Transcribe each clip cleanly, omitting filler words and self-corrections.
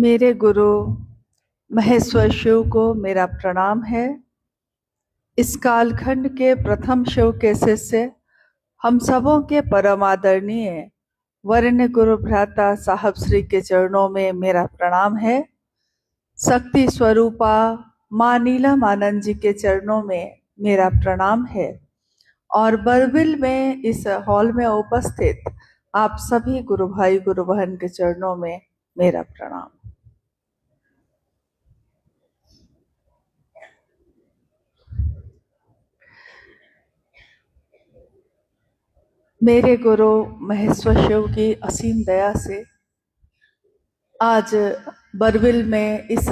मेरे गुरु महेश्वर शिव को मेरा प्रणाम है। इस कालखंड के प्रथम शिव के शिष्य हम सबों के परम आदरणीय वरेण्य गुरु भ्राता साहब श्री के चरणों में मेरा प्रणाम है। शक्ति स्वरूपा माँ नीलम आनंद जी के चरणों में मेरा प्रणाम है और बरबिल में इस हॉल में उपस्थित आप सभी गुरु भाई गुरु बहन के चरणों में मेरा प्रणाम। मेरे गुरु महेश्वर शिव की असीम दया से आज बरबिल में इस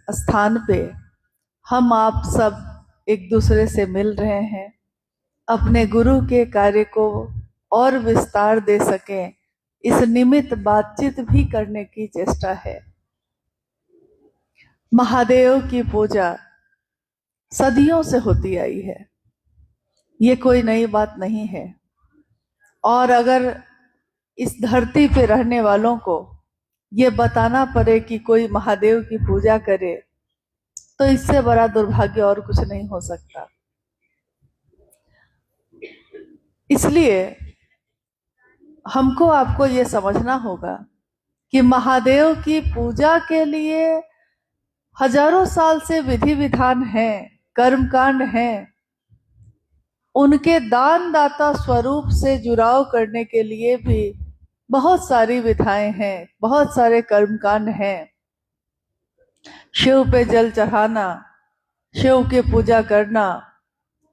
स्थान पे हम आप सब एक दूसरे से मिल रहे हैं। अपने गुरु के कार्य को और विस्तार दे सकें, इस निमित्त बातचीत भी करने की चेष्टा है। महादेव की पूजा सदियों से होती आई है, ये कोई नई बात नहीं है। और अगर इस धरती पे रहने वालों को ये बताना पड़े कि कोई महादेव की पूजा करे, तो इससे बड़ा दुर्भाग्य और कुछ नहीं हो सकता। इसलिए हमको आपको ये समझना होगा कि महादेव की पूजा के लिए हजारों साल से विधि विधान है, कर्मकांड है। उनके दान दाता स्वरूप से जुड़ाव करने के लिए भी बहुत सारी विधाएं हैं, बहुत सारे कर्मकांड हैं। शिव पे जल चढ़ाना, शिव की पूजा करना,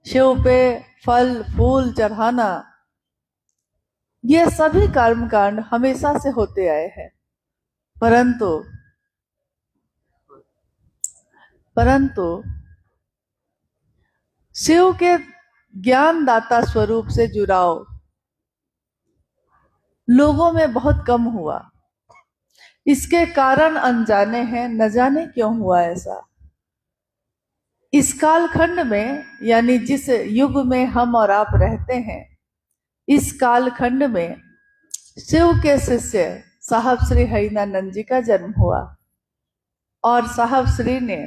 शिव पे फल फूल चढ़ाना, ये सभी कर्मकांड हमेशा से होते आए हैं। परंतु शिव के ज्ञान दाता स्वरूप से जुड़ाव लोगों में बहुत कम हुआ। इसके कारण अनजाने हैं, न जाने क्यों हुआ ऐसा। इस कालखंड में, यानी जिस युग में हम और आप रहते हैं, इस कालखंड में शिव के शिष्य साहब श्री हरिनानंद जी का जन्म हुआ। और साहब श्री ने,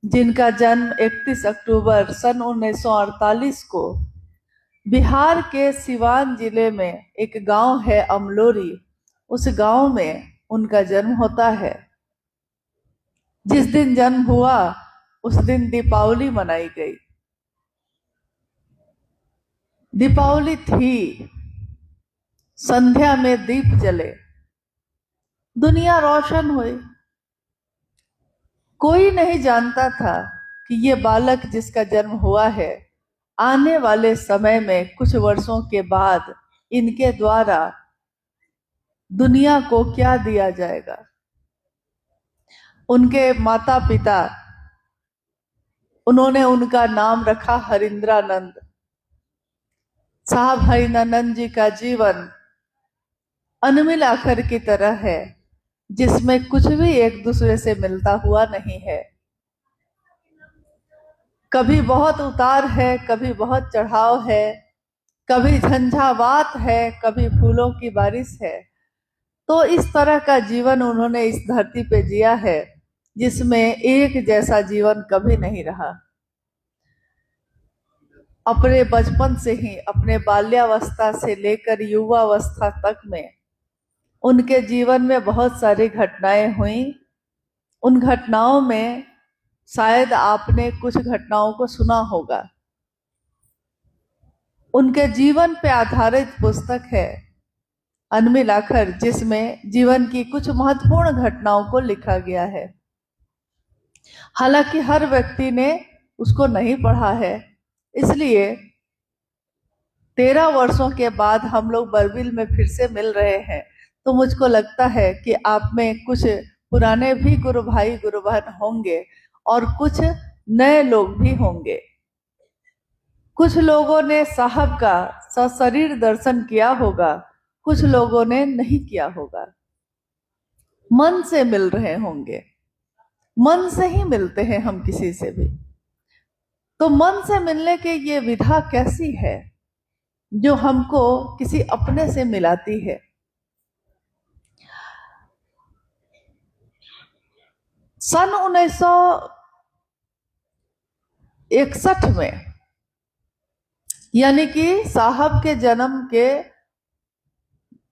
जिनका जन्म 31 अक्टूबर सन 1948 को बिहार के सिवान जिले में एक गांव है अमलोरी, उस गांव में उनका जन्म होता है। जिस दिन जन्म हुआ उस दिन दीपावली मनाई गई। दीपावली थी, संध्या में दीप जले, दुनिया रोशन हुई। कोई नहीं जानता था कि ये बालक जिसका जन्म हुआ है, आने वाले समय में कुछ वर्षों के बाद इनके द्वारा दुनिया को क्या दिया जाएगा। उनके माता पिता, उन्होंने उनका नाम रखा हरिंद्रानंद। साहब हरिनानंद जी का जीवन अनमिल आखर की तरह है, जिसमें कुछ भी एक दूसरे से मिलता हुआ नहीं है। कभी बहुत उतार है, कभी बहुत चढ़ाव है, कभी झंझावात है, कभी फूलों की बारिश है। तो इस तरह का जीवन उन्होंने इस धरती पे जिया है, जिसमें एक जैसा जीवन कभी नहीं रहा। अपने बचपन से ही, अपने बाल्यावस्था से लेकर युवावस्था तक में उनके जीवन में बहुत सारी घटनाएं हुई। उन घटनाओं में शायद आपने कुछ घटनाओं को सुना होगा। उनके जीवन पे आधारित पुस्तक है अनमिल आखर, जिसमें जीवन की कुछ महत्वपूर्ण घटनाओं को लिखा गया है। हालांकि हर व्यक्ति ने उसको नहीं पढ़ा है, इसलिए 13 वर्षों के बाद हम लोग बरबिल में फिर से मिल रहे हैं। तो मुझको लगता है कि आप में कुछ पुराने भी गुरु भाई गुरु बहन होंगे और कुछ नए लोग भी होंगे। कुछ लोगों ने साहब का सशरीर दर्शन किया होगा, कुछ लोगों ने नहीं किया होगा। मन से मिल रहे होंगे, मन से ही मिलते हैं हम किसी से भी। तो मन से मिलने की ये विधा कैसी है जो हमको किसी अपने से मिलाती है। सन 1961 में, यानी कि साहब के जन्म के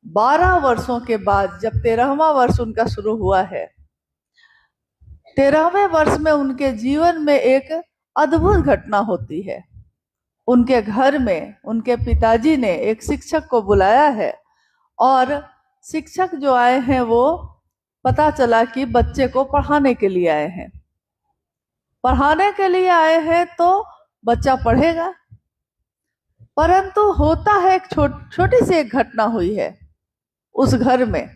12 वर्षों के बाद, जब 13वां वर्ष उनका शुरू हुआ है, 13वें वर्ष में उनके जीवन में एक अद्भुत घटना होती है। उनके घर में उनके पिताजी ने एक शिक्षक को बुलाया है, और शिक्षक जो आए हैं वो पता चला कि बच्चे को पढ़ाने के लिए आए हैं। पढ़ाने के लिए आए हैं तो बच्चा पढ़ेगा, परंतु होता है एक छोटी सी एक घटना हुई है उस घर में।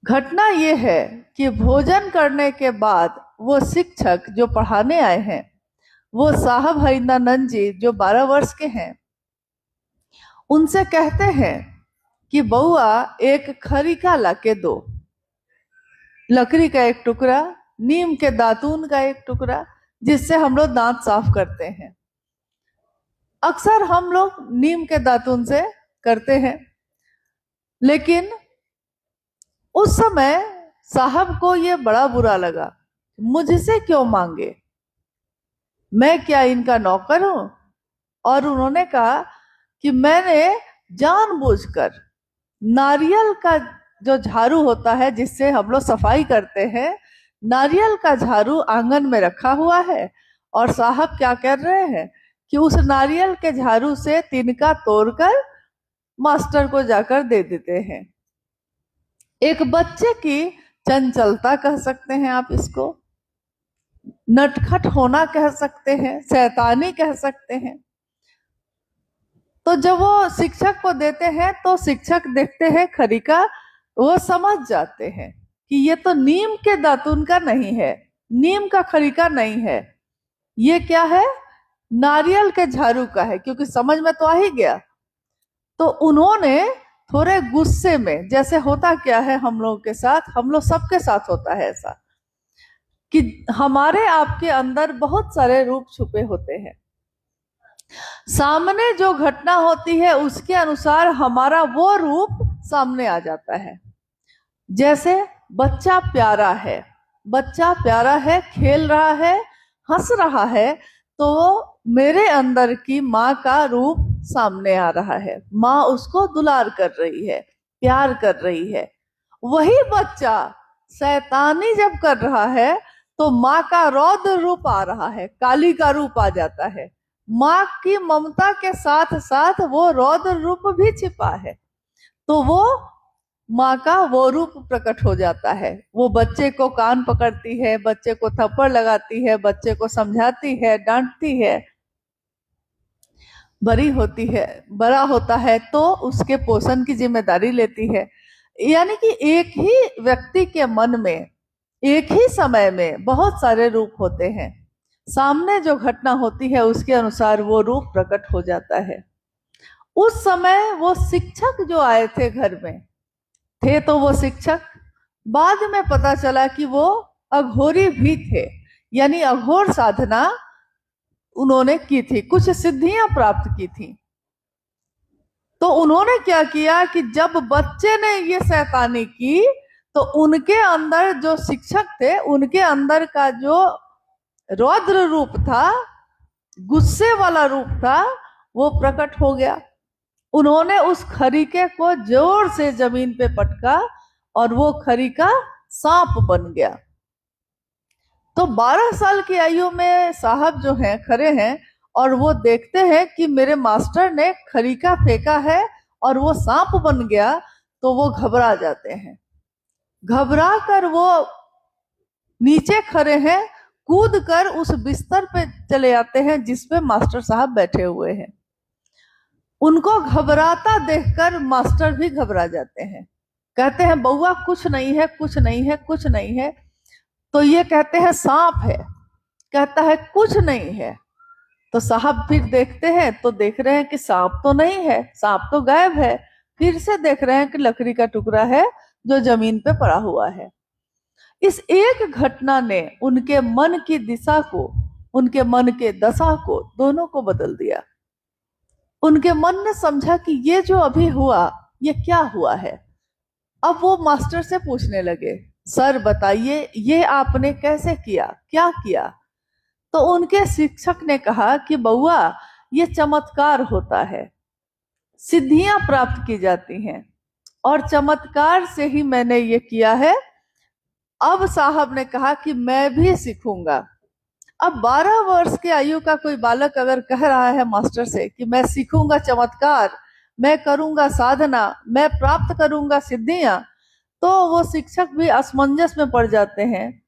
घटना ये है कि भोजन करने के बाद वो शिक्षक जो पढ़ाने आए हैं, वो साहब हरिंदानंद जी जो 12 वर्ष के हैं, उनसे कहते हैं कि बउआ एक खरीका लाके दो, लकड़ी का एक टुकड़ा, नीम के दातून का एक टुकड़ा, जिससे हम लोग दांत साफ करते हैं। अक्सर हम लोग नीम के दातून से करते हैं, लेकिन उस समय साहब को ये बड़ा बुरा लगा, मुझसे क्यों मांगे, मैं क्या इनका नौकर हूं। और उन्होंने कहा कि मैंने जानबूझकर नारियल का जो झाड़ू होता है जिससे हम लोग सफाई करते हैं, नारियल का झाड़ू आंगन में रखा हुआ है, और साहब क्या कर रहे हैं कि उस नारियल के झाड़ू से तिनका तोड़कर मास्टर को जाकर दे देते हैं। एक बच्चे की चंचलता कह सकते हैं आप इसको, नटखट होना कह सकते हैं, शैतानी कह सकते हैं। तो जब वो शिक्षक को देते हैं तो शिक्षक देखते हैं खरीका, वो समझ जाते हैं कि ये तो नीम के दातून का नहीं है, नीम का खरीका नहीं है, ये क्या है, नारियल के झाड़ू का है, क्योंकि समझ में तो आ ही गया। तो उन्होंने थोड़े गुस्से में, जैसे होता क्या है हम लोगों के साथ, हम लोग सबके साथ होता है ऐसा कि हमारे आपके अंदर बहुत सारे रूप छुपे होते हैं, सामने जो घटना होती है उसके अनुसार हमारा वो रूप सामने आ जाता है। जैसे बच्चा प्यारा है, बच्चा प्यारा है, खेल रहा है, हंस रहा है, तो मेरे अंदर की माँ का रूप सामने आ रहा है, माँ उसको दुलार कर रही है, प्यार कर रही है। वही बच्चा शैतानी जब कर रहा है तो माँ का रौद्र रूप आ रहा है, काली का रूप आ जाता है। माँ की ममता के साथ साथ वो रौद्र रूप भी छिपा है, तो वो माँ का वो रूप प्रकट हो जाता है। वो बच्चे को कान पकड़ती है, बच्चे को थप्पड़ लगाती है, बच्चे को समझाती है, डांटती है, बड़ी होती है, बड़ा होता है तो उसके पोषण की जिम्मेदारी लेती है। यानी कि एक ही व्यक्ति के मन में एक ही समय में बहुत सारे रूप होते हैं, सामने जो घटना होती है उसके अनुसार वो रूप प्रकट हो जाता है। उस समय वो शिक्षक जो आए थे घर में थे, तो वो शिक्षक बाद में पता चला कि वो अघोरी भी थे, यानी अघोर साधना उन्होंने की थी, कुछ सिद्धियां प्राप्त की थी। तो उन्होंने क्या किया कि जब बच्चे ने ये शैतानी की तो उनके अंदर जो शिक्षक थे, उनके अंदर का जो रौद्र रूप था, गुस्से वाला रूप था, वो प्रकट हो गया। उन्होंने उस खरीके को जोर से जमीन पे पटका और वो खरीका सांप बन गया। तो 12 साल की आयु में साहब जो हैं खड़े हैं और वो देखते हैं कि मेरे मास्टर ने खरीका फेंका है और वो सांप बन गया, तो वो घबरा जाते हैं। घबरा कर वो नीचे खड़े हैं, कूद कर उस बिस्तर पे चले आते हैं जिसपे मास्टर साहब बैठे हुए हैं। उनको घबराता देखकर मास्टर भी घबरा जाते हैं, कहते हैं बउआ कुछ नहीं है, कुछ नहीं है, कुछ नहीं है। तो ये कहते हैं सांप है, कहता है कुछ नहीं है। तो साहब फिर देखते हैं तो देख रहे हैं कि सांप तो नहीं है, सांप तो गायब है। फिर से देख रहे हैं कि लकड़ी का टुकड़ा है जो जमीन पे पड़ा हुआ है। इस एक घटना ने उनके मन की दिशा को, उनके मन के दशा को, दोनों को बदल दिया। उनके मन ने समझा कि ये जो अभी हुआ ये क्या हुआ है। अब वो मास्टर से पूछने लगे सर बताइए ये आपने कैसे किया, क्या किया? तो उनके शिक्षक ने कहा कि बउआ ये चमत्कार होता है, सिद्धियां प्राप्त की जाती हैं और चमत्कार से ही मैंने ये किया है। अब साहब ने कहा कि मैं भी सीखूंगा। अब 12 वर्ष के आयु का कोई बालक अगर कह रहा है मास्टर से कि मैं सीखूंगा चमत्कार, मैं करूंगा साधना, मैं प्राप्त करूंगा सिद्धियां, तो वो शिक्षक भी असमंजस में पड़ जाते हैं।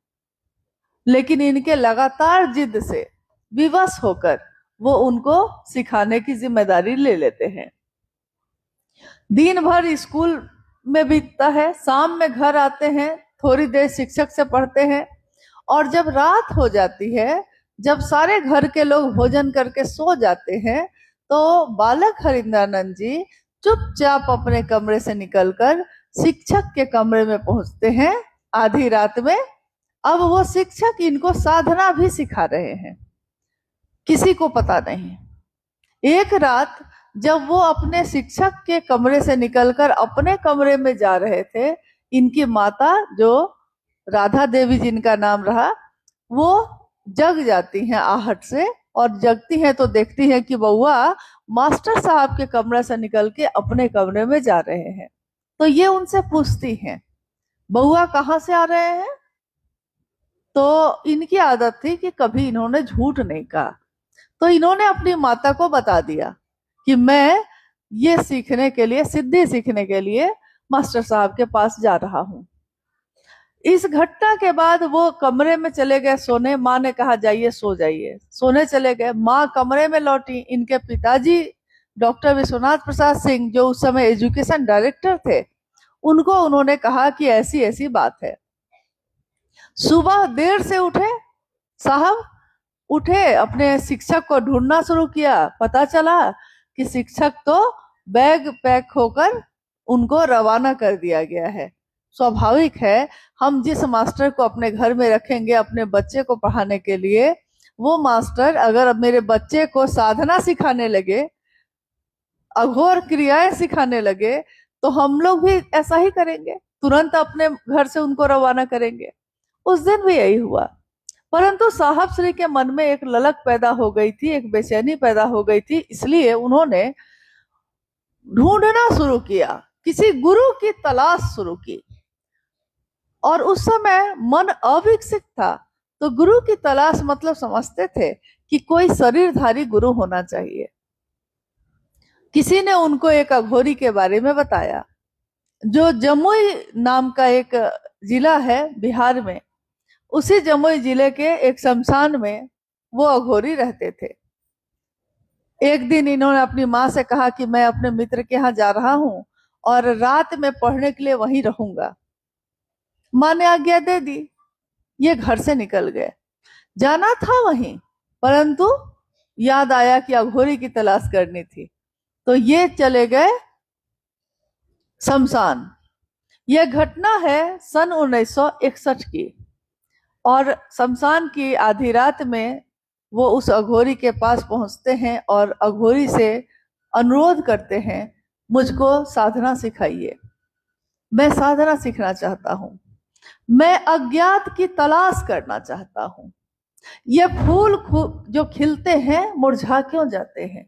लेकिन इनके लगातार जिद से विवश होकर वो उनको सिखाने की जिम्मेदारी ले लेते हैं। दिन भर स्कूल में बीतता है, शाम में घर आते हैं, थोड़ी देर शिक्षक से पढ़ते हैं, और जब रात हो जाती है, जब सारे घर के लोग भोजन करके सो जाते हैं, तो बालक हरिंद्रानंद जी चुपचाप अपने कमरे से निकलकर शिक्षक के कमरे में पहुंचते हैं आधी रात में। अब वो शिक्षक इनको साधना भी सिखा रहे हैं, किसी को पता नहीं। एक रात जब वो अपने शिक्षक के कमरे से निकलकर अपने कमरे में जा रहे थे, इनकी माता, जो राधा देवी जिनका नाम रहा, वो जग जाती हैं आहट से, और जगती हैं तो देखती हैं कि बउआ मास्टर साहब के कमरे से निकल के अपने कमरे में जा रहे हैं। तो ये उनसे पूछती हैं, बउआ कहाँ से आ रहे हैं? तो इनकी आदत थी कि कभी इन्होंने झूठ नहीं कहा, तो इन्होंने अपनी माता को बता दिया कि मैं ये सीखने के लिए, सिद्धि सीखने के लिए मास्टर साहब के पास जा रहा हूँ। इस घटना के बाद वो कमरे में चले गए सोने। माँ ने कहा जाइए सो जाइए, सोने चले गए। माँ कमरे में लौटी। इनके पिताजी डॉक्टर विश्वनाथ प्रसाद सिंह, जो उस समय एजुकेशन डायरेक्टर थे, उनको उन्होंने कहा कि ऐसी ऐसी बात है। सुबह देर से उठे साहब, उठे, अपने शिक्षक को ढूंढना शुरू किया। पता चला कि शिक्षक तो बैग पैक होकर उनको रवाना कर दिया गया है। स्वाभाविक है, हम जिस मास्टर को अपने घर में रखेंगे अपने बच्चे को पढ़ाने के लिए, वो मास्टर अगर मेरे बच्चे को साधना सिखाने लगे, अघोर क्रियाएं सिखाने लगे, तो हम लोग भी ऐसा ही करेंगे, तुरंत अपने घर से उनको रवाना करेंगे। उस दिन भी यही हुआ। परंतु साहब श्री के मन में एक ललक पैदा हो गई थी, एक बेचैनी पैदा हो गई थी, इसलिए उन्होंने ढूंढना शुरू किया, किसी गुरु की तलाश शुरू की। और उस समय मन अविकसित था, तो गुरु की तलाश मतलब समझते थे कि कोई शरीरधारी गुरु होना चाहिए। किसी ने उनको एक अघोरी के बारे में बताया, जो जमुई नाम का एक जिला है बिहार में, उसी जमुई जिले के एक शमशान में वो अघोरी रहते थे। एक दिन इन्होंने अपनी माँ से कहा कि मैं अपने मित्र के यहाँ जा रहा हूँ और रात में पढ़ने के लिए वहीं रहूंगा। माँ ने आज्ञा दे दी। ये घर से निकल गए। जाना था वहीं, परंतु याद आया कि अघोरी की तलाश करनी थी, तो ये चले गए शमशान। यह घटना है सन 1961 की, और शमशान की आधी रात में वो उस अघोरी के पास पहुंचते हैं और अघोरी से अनुरोध करते हैं, मुझको साधना सिखाइए, मैं साधना सीखना चाहता हूं, मैं अज्ञात की तलाश करना चाहता हूं। ये फूल जो खिलते हैं मुरझा क्यों जाते हैं?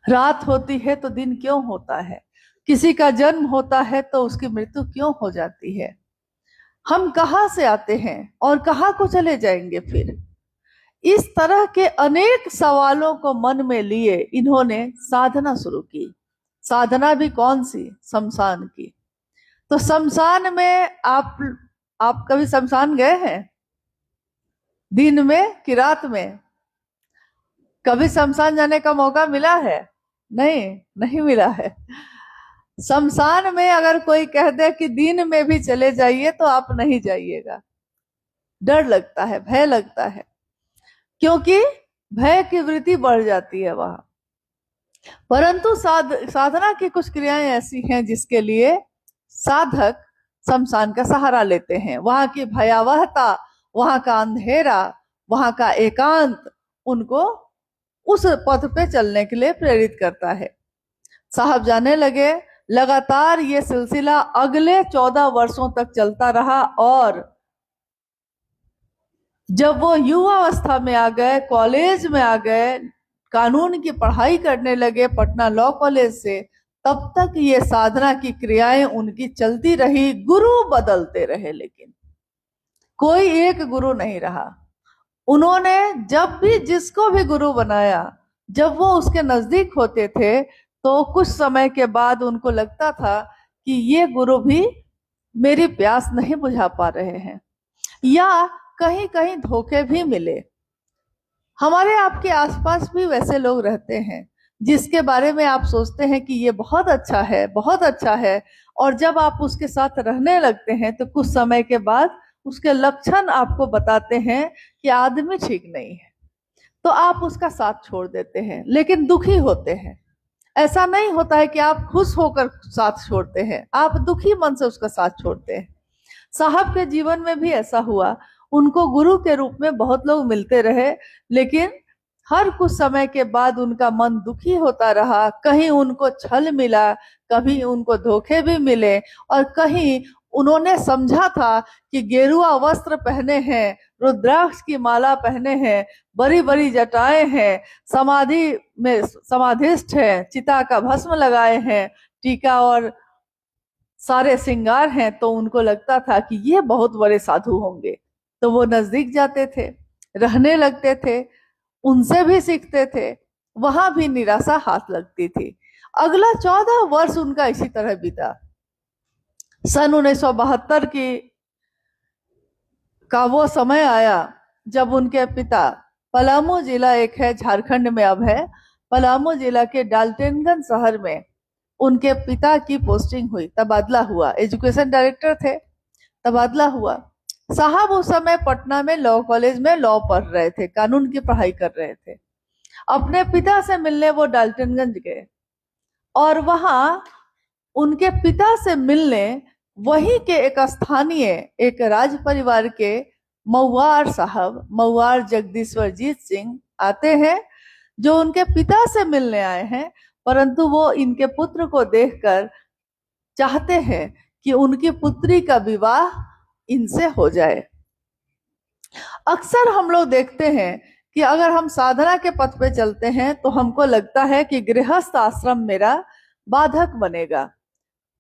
रात होती है तो दिन क्यों होता है? किसी का जन्म होता है तो उसकी मृत्यु क्यों हो जाती है? हम कहाँ से आते हैं और कहाँ को चले जाएंगे फिर? इस तरह के अनेक सवालों को मन में लिए इन्होंने साधना शुरू की। साधना भी कौन सी? शमशान की। तो शमशान में आप कभी शमशान गए हैं? दिन में कि रात में? कभी शमशान जाने का मौका मिला है? नहीं, नहीं मिला है। शमशान में अगर कोई कह दे कि दिन में भी चले जाइए तो आप नहीं जाइएगा। डर लगता है, भय लगता है, क्योंकि भय की वृत्ति बढ़ जाती है वहां। परंतु साधना की कुछ क्रियाएं ऐसी हैं जिसके लिए साधक शमशान का सहारा लेते हैं। वहां की भयावहता, वहां का अंधेरा, वहां का एकांत उनको उस पथ पे चलने के लिए प्रेरित करता है। साहब जाने लगे लगातार ये सिलसिला अगले 14 वर्षों तक चलता रहा और जब वो युवा अवस्था में आ गए, कॉलेज में आ गए, कानून की पढ़ाई करने लगे पटना लॉ कॉलेज से, तब तक ये साधना की क्रियाएं उनकी चलती रही। गुरु बदलते रहे लेकिन कोई एक गुरु नहीं रहा। उन्होंने जब भी जिसको भी गुरु बनाया, जब वो उसके नजदीक होते थे तो कुछ समय के बाद उनको लगता था कि ये गुरु भी मेरी प्यास नहीं बुझा पा रहे हैं, या कहीं कहीं धोखे भी मिले। हमारे आपके आसपास भी वैसे लोग रहते हैं जिसके बारे में आप सोचते हैं कि ये बहुत अच्छा है, बहुत अच्छा है, और जब आप उसके साथ रहने लगते हैं तो कुछ समय के बाद उसके लक्षण आपको बताते हैं कि आदमी ठीक नहीं है, तो आप उसका साथ छोड़ देते हैं, लेकिन दुखी होते हैं। ऐसा नहीं होता है कि आप खुश होकर साथ छोड़ते हैं, आप दुखी मन से उसका साथ छोड़ते हैं। साहब के जीवन में भी ऐसा हुआ। उनको गुरु के रूप में बहुत लोग मिलते रहे, लेकिन हर कुछ समय के बाद उनका मन दुखी होता रहा। कहीं उनको छल मिला, कभी उनको धोखे भी मिले, और कहीं उन्होंने समझा था कि गेरुआ वस्त्र पहने हैं, रुद्राक्ष की माला पहने हैं, बड़ी बड़ी जटाएं हैं, समाधि में समाधिष्ठ है, चिता का भस्म लगाए हैं, टीका और सारे श्रृंगार हैं, तो उनको लगता था कि ये बहुत बड़े साधु होंगे। तो वो नजदीक जाते थे, रहने लगते थे, उनसे भी सीखते थे, वहां भी निराशा हाथ लगती थी। अगला 14 वर्ष उनका इसी तरह बीता। सन 1972 की का वो समय आया जब उनके पिता, पलामू जिला एक है झारखंड में अब है, पलामू जिला के डाल्टनगंज शहर में उनके पिता की पोस्टिंग हुई, तबादला हुआ। एजुकेशन डायरेक्टर थे, तबादला हुआ। साहब उस समय पटना में लॉ कॉलेज में लॉ पढ़ रहे थे, कानून की पढ़ाई कर रहे थे। अपने पिता से मिलने वो डाल्टनगंज गए और वहां उनके पिता से मिलने वहीं के एक स्थानीय, एक राज परिवार के मऊआर साहब, मऊआर जगदीश्वरजीत सिंह आते हैं, जो उनके पिता से मिलने आए हैं, परंतु वो इनके पुत्र को देखकर चाहते हैं कि उनकी पुत्री का विवाह इनसे हो जाए। अक्सर हम लोग देखते हैं कि अगर हम साधना के पथ पे चलते हैं तो हमको लगता है कि गृहस्थ आश्रम मेरा बाधक बनेगा।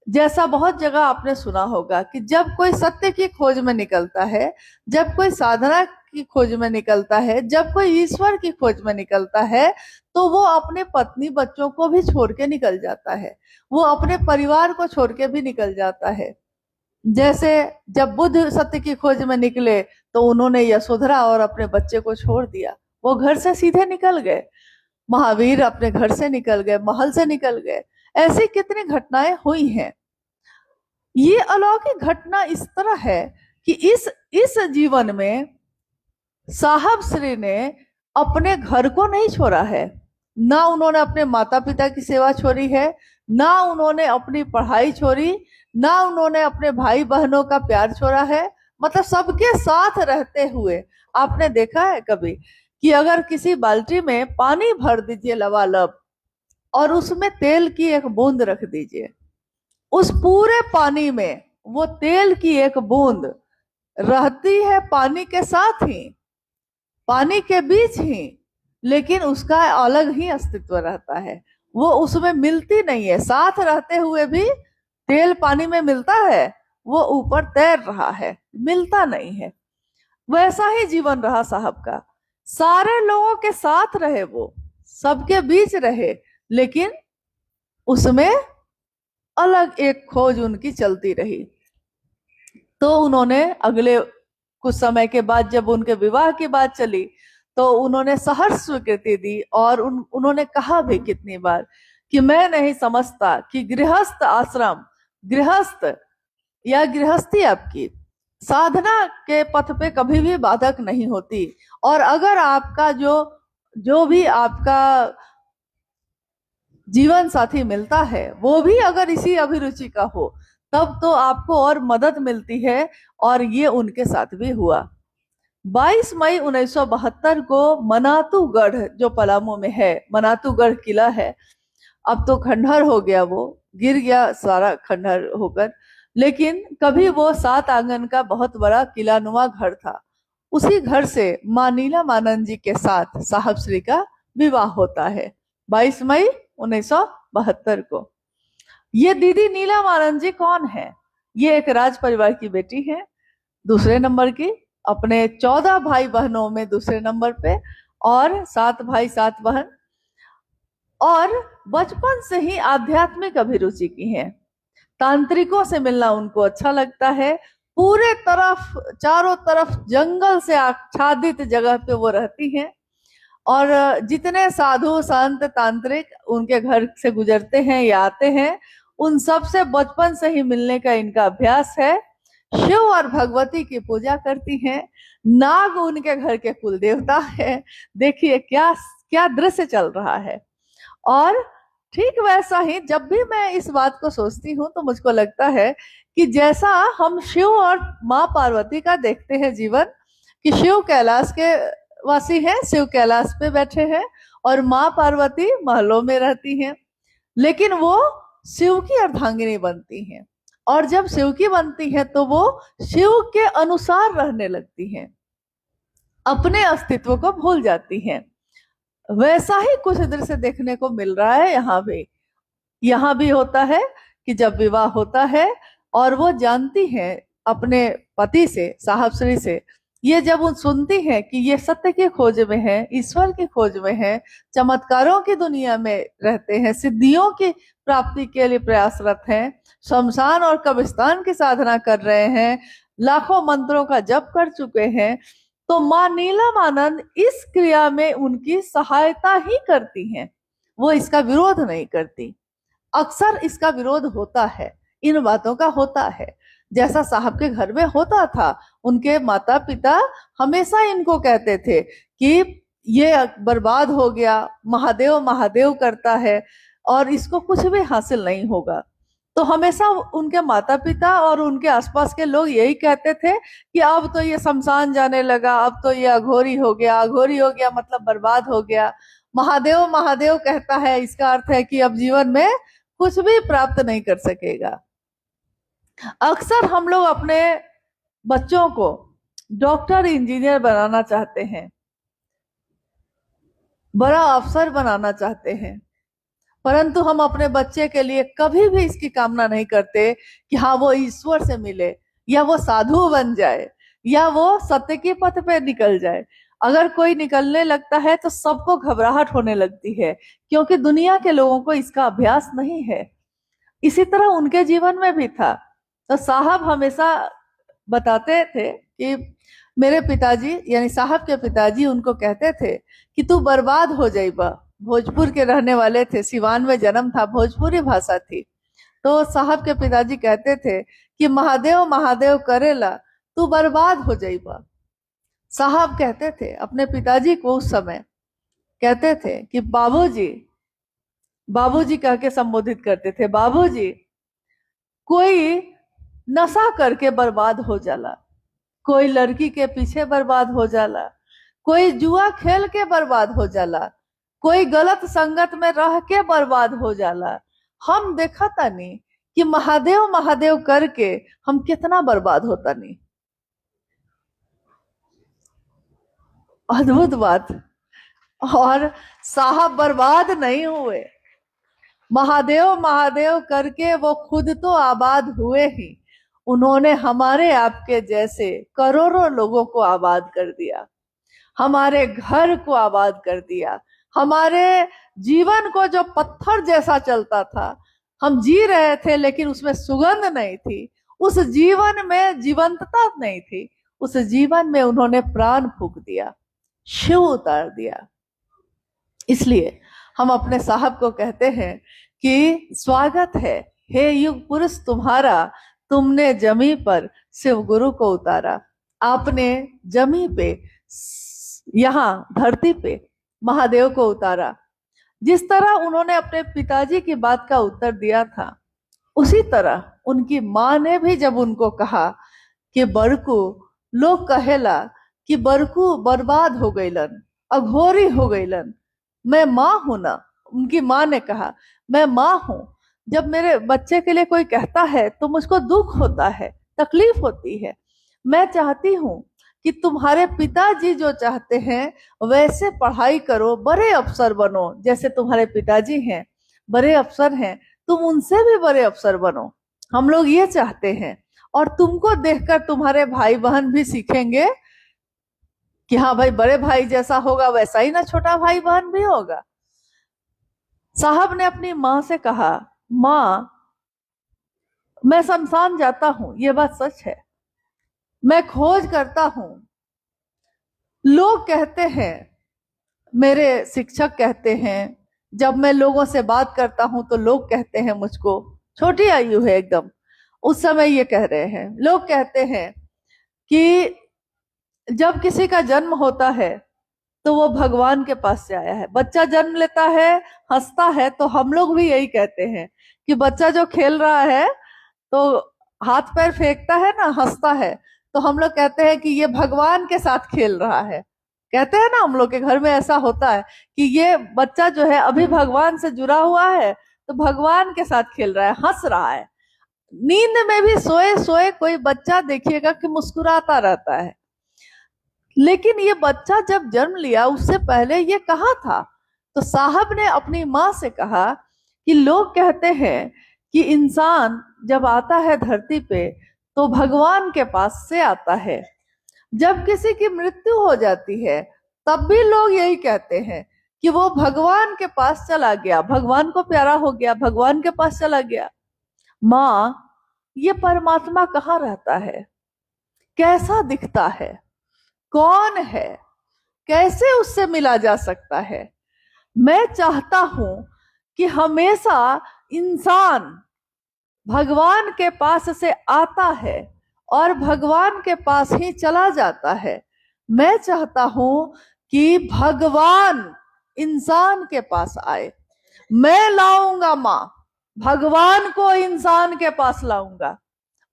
जैसा बहुत जगह आपने सुना होगा कि जब कोई सत्य की खोज में निकलता है, जब कोई साधना की खोज में निकलता है, जब कोई ईश्वर की खोज में निकलता है, तो वो अपने पत्नी बच्चों को भी छोड़ के निकल जाता है, वो अपने परिवार को छोड़ के भी निकल जाता है। जैसे जब बुद्ध सत्य की खोज में निकले तो उन्होंने यशोधरा और अपने बच्चे को छोड़ दिया, वो घर से सीधे निकल गए। महावीर अपने घर से निकल गए, महल से निकल गए। ऐसी कितनी घटनाएं हुई हैं। ये अलौकिक घटना इस तरह है कि इस जीवन में साहब श्री ने अपने घर को नहीं छोड़ा है, ना उन्होंने अपने माता पिता की सेवा छोड़ी है, ना उन्होंने अपनी पढ़ाई छोड़ी, ना उन्होंने अपने भाई बहनों का प्यार छोड़ा है। मतलब सबके साथ रहते हुए आपने देखा है कभी कि अगर किसी बाल्टी में पानी भर दीजिए लबालब और उसमें तेल की एक बूंद रख दीजिए, उस पूरे पानी में वो तेल की एक बूंद रहती है पानी के साथ ही, पानी के बीच ही, लेकिन उसका अलग ही अस्तित्व रहता है, वो उसमें मिलती नहीं है। साथ रहते हुए भी तेल पानी में मिलता है, वो ऊपर तैर रहा है, मिलता नहीं है। वैसा ही जीवन रहा साहब का। सारे लोगों के साथ रहे, वो सबके बीच रहे, लेकिन उसमें अलग एक खोज उनकी चलती रही। तो उन्होंने अगले कुछ समय के बाद जब उनके विवाह की बात चली तो उन्होंने सहर्ष स्वीकृति दी और उन्होंने कहा भी कितनी बार कि मैं नहीं समझता कि गृहस्थ आश्रम, गृहस्थ या गृहस्थी आपकी साधना के पथ पे कभी भी बाधक नहीं होती। और अगर आपका जो भी आपका जीवन साथी मिलता है वो भी अगर इसी अभिरुचि का हो, तब तो आपको और मदद मिलती है, और ये उनके साथ भी हुआ। 22 मई 1972 को मनातूगढ़, जो पलामू में है, मनातूगढ़ किला है, अब तो खंडहर हो गया वो, गिर गया सारा खंडहर होकर। लेकिन कभी वो 7 आंगन का बहुत बड़ा किलानुमा घर था, उसी घर से माँ नीलमानंद जी के साथ साहब श्री का विवाह होता है 22 मई 1972 को। ये दीदी नीलमानंद जी कौन है? ये एक राज परिवार की बेटी है, दूसरे नंबर की, अपने 14 भाई बहनों में दूसरे नंबर पे, और 7 भाई 7 बहन, और बचपन से ही आध्यात्मिक अभिरुचि की है। तांत्रिकों से मिलना उनको अच्छा लगता है। पूरे तरफ, चारों तरफ जंगल से आच्छादित जगह पे वो रहती हैं, और जितने साधु संत तांत्रिक उनके घर से गुजरते हैं या आते हैं, उन सब से बचपन से ही मिलने का इनका अभ्यास है। शिव और भगवती की पूजा करती हैं। नाग उनके घर के कुल देवता है। देखिए क्या क्या दृश्य चल रहा है। और ठीक वैसा ही जब भी मैं इस बात को सोचती हूँ तो मुझको लगता है कि जैसा हम शिव और माँ पार्वती का देखते हैं जीवन, कि शिव कैलाश के वासी हैं, शिव कैलाश पे बैठे हैं, और माँ पार्वती महलों में रहती हैं, लेकिन वो शिव की अर्धांगिनी बनती हैं। और जब शिव की बनती हैं तो वो शिव के अनुसार रहने लगती हैं, अपने अस्तित्व को भूल जाती हैं। वैसा ही कुछ दृश्य देखने को मिल रहा है यहाँ भी होता है कि जब विवाह होता है और वो जानती हैं अपने पति से, साहब श्री से, ये जब उन सुनती हैं कि ये सत्य की खोज में है, ईश्वर की खोज में है, चमत्कारों की दुनिया में रहते हैं, सिद्धियों की प्राप्ति के लिए प्रयासरत हैं, शमशान और कब्रिस्तान की साधना कर रहे हैं, लाखों मंत्रों का जप कर चुके हैं, तो माँ नीलमानंद इस क्रिया में उनकी सहायता ही करती हैं, वो इसका विरोध नहीं करती। अक्सर इसका विरोध होता है, इन बातों का होता है, जैसा साहब के घर में होता था। उनके माता पिता हमेशा इनको कहते थे कि ये बर्बाद हो गया, महादेव महादेव करता है और इसको कुछ भी हासिल नहीं होगा। तो हमेशा उनके माता पिता और उनके आसपास के लोग यही कहते थे कि अब तो ये शमशान जाने लगा, अब तो ये अघोरी हो गया, अघोरी हो गया मतलब बर्बाद हो गया। महादेव महादेव कहता है, इसका अर्थ है कि अब जीवन में कुछ भी प्राप्त नहीं कर सकेगा। अक्सर हम लोग अपने बच्चों को डॉक्टर इंजीनियर बनाना चाहते हैं, बड़ा अफसर बनाना चाहते हैं, परंतु हम अपने बच्चे के लिए कभी भी इसकी कामना नहीं करते कि हाँ वो ईश्वर से मिले, या वो साधु बन जाए, या वो सत्य के पथ पे निकल जाए। अगर कोई निकलने लगता है तो सबको घबराहट होने लगती है, क्योंकि दुनिया के लोगों को इसका अभ्यास नहीं है। इसी तरह उनके जीवन में भी था। तो साहब हमेशा बताते थे कि मेरे पिताजी यानी साहब के पिताजी उनको कहते थे कि तू बर्बाद हो जाइबा। भोजपुर के रहने वाले थे, सिवान में जन्म था, भोजपुरी भाषा थी। तो साहब के पिताजी कहते थे कि महादेव महादेव करेला, तू बर्बाद हो जाइबा। साहब कहते थे अपने पिताजी को, उस समय कहते थे कि बाबूजी, बाबूजी कह के संबोधित करते थे, बाबूजी कोई नशा करके बर्बाद हो जाला, कोई लड़की के पीछे बर्बाद हो जाला, कोई जुआ खेल के बर्बाद हो जाला, कोई गलत संगत में रह के बर्बाद हो जाला। हम देखा तानी कि महादेव महादेव करके हम कितना बर्बाद होता नहीं। अद्भुत बात। और साहब बर्बाद नहीं हुए, महादेव महादेव करके वो खुद तो आबाद हुए ही, उन्होंने हमारे आपके जैसे करोड़ों लोगों को आबाद कर दिया, हमारे घर को आबाद कर दिया। हमारे जीवन को जो पत्थर जैसा चलता था, हम जी रहे थे लेकिन उसमें सुगंध नहीं थी, उस जीवन में जीवंतता नहीं थी, उस जीवन में उन्होंने प्राण फूंक दिया, शिव उतार दिया। इसलिए हम अपने साहब को कहते हैं कि स्वागत है हे युग पुरुष तुम्हारा, तुमने जमी पर शिव गुरु को उतारा। आपने जमी पे, यहाँ धरती पे महादेव को उतारा। जिस तरह उन्होंने अपने पिताजी की बात का उत्तर दिया था, उसी तरह उनकी माँ ने भी जब उनको कहा कि बड़कू, लोग कहेला कि बड़कू बर्बाद हो गईलन, अघोरी हो गईलन, मैं माँ हूं ना। उनकी माँ ने कहा मैं माँ हूं, जब मेरे बच्चे के लिए कोई कहता है तो मुझको दुख होता है, तकलीफ होती है। मैं चाहती हूँ कि तुम्हारे पिताजी जो चाहते हैं वैसे पढ़ाई करो, बड़े अफसर बनो, जैसे तुम्हारे पिताजी हैं बड़े अफसर हैं, तुम उनसे भी बड़े अफसर बनो। हम लोग ये चाहते हैं। और तुमको देखकर तुम्हारे भाई बहन भी सीखेंगे कि हाँ भाई, बड़े भाई जैसा होगा वैसा ही ना छोटा भाई बहन भी होगा। साहब ने अपनी माँ से कहा, माँ मैं शमशान जाता हूं, ये बात सच है। मैं खोज करता हूं। लोग कहते हैं, मेरे शिक्षक कहते हैं, जब मैं लोगों से बात करता हूं तो लोग कहते हैं मुझको, छोटी आयु है एकदम, उस समय ये कह रहे हैं, लोग कहते हैं कि जब किसी का जन्म होता है तो वो भगवान के पास से आया है। बच्चा जन्म लेता है, हंसता है, तो हम लोग भी यही कहते हैं कि बच्चा जो खेल रहा है तो हाथ पैर फेंकता है ना, हंसता है, तो हम लोग कहते हैं कि ये भगवान के साथ खेल रहा है। कहते हैं ना, हम लोग के घर में ऐसा होता है कि ये बच्चा जो है अभी भगवान से जुड़ा हुआ है, तो भगवान के साथ खेल रहा है, हंस रहा है। नींद में भी सोए सोए कोई बच्चा देखिएगा कि मुस्कुराता रहता है। लेकिन ये बच्चा जब जन्म लिया उससे पहले ये कहाँ था? तो साहब ने अपनी माँ से कहा कि लोग कहते हैं कि इंसान जब आता है धरती पे तो भगवान के पास से आता है। जब किसी की मृत्यु हो जाती है तब भी लोग यही कहते हैं कि वो भगवान के पास चला गया, भगवान को प्यारा हो गया, भगवान के पास चला गया। माँ, ये परमात्मा कहाँ रहता है? कैसा दिखता है? कौन है? कैसे उससे मिला जा सकता है? मैं चाहता हूं कि हमेशा इंसान भगवान के पास से आता है और भगवान के पास ही चला जाता है। मैं चाहता हूं कि भगवान इंसान के पास आए। मैं लाऊंगा मां, भगवान को इंसान के पास लाऊंगा।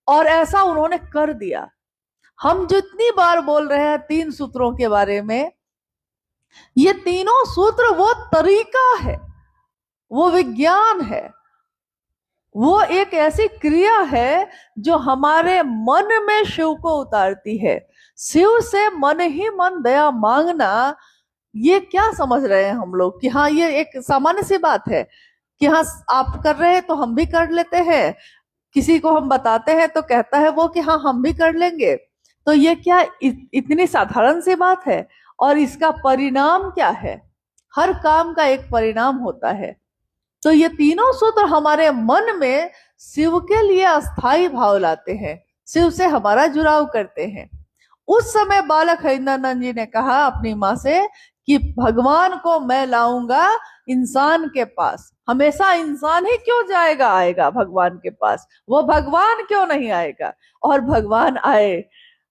और ऐसा उन्होंने कर दिया। हम जितनी बार बोल रहे हैं 3 सूत्रों के बारे में, ये तीनों सूत्र वो तरीका है, वो विज्ञान है, वो एक ऐसी क्रिया है जो हमारे मन में शिव को उतारती है। शिव से मन ही मन दया मांगना, ये क्या समझ रहे हैं हम लोग कि हाँ ये एक सामान्य सी बात है कि हाँ आप कर रहे हैं तो हम भी कर लेते हैं, किसी को हम बताते हैं तो कहता है वो कि हाँ हम भी कर लेंगे। तो ये क्या इतनी साधारण सी बात है? और इसका परिणाम क्या है? हर काम का एक परिणाम होता है। तो ये तीनों सूत्र हमारे मन में शिव के लिए अस्थाई भाव लाते हैं, शिव से हमारा जुड़ाव करते हैं। उस समय बालक हरिंद्रानंद जी ने कहा अपनी माँ से कि भगवान को मैं लाऊंगा इंसान के पास। हमेशा इंसान ही क्यों जाएगा आएगा भगवान के पास? वो भगवान क्यों नहीं आएगा? और भगवान आए,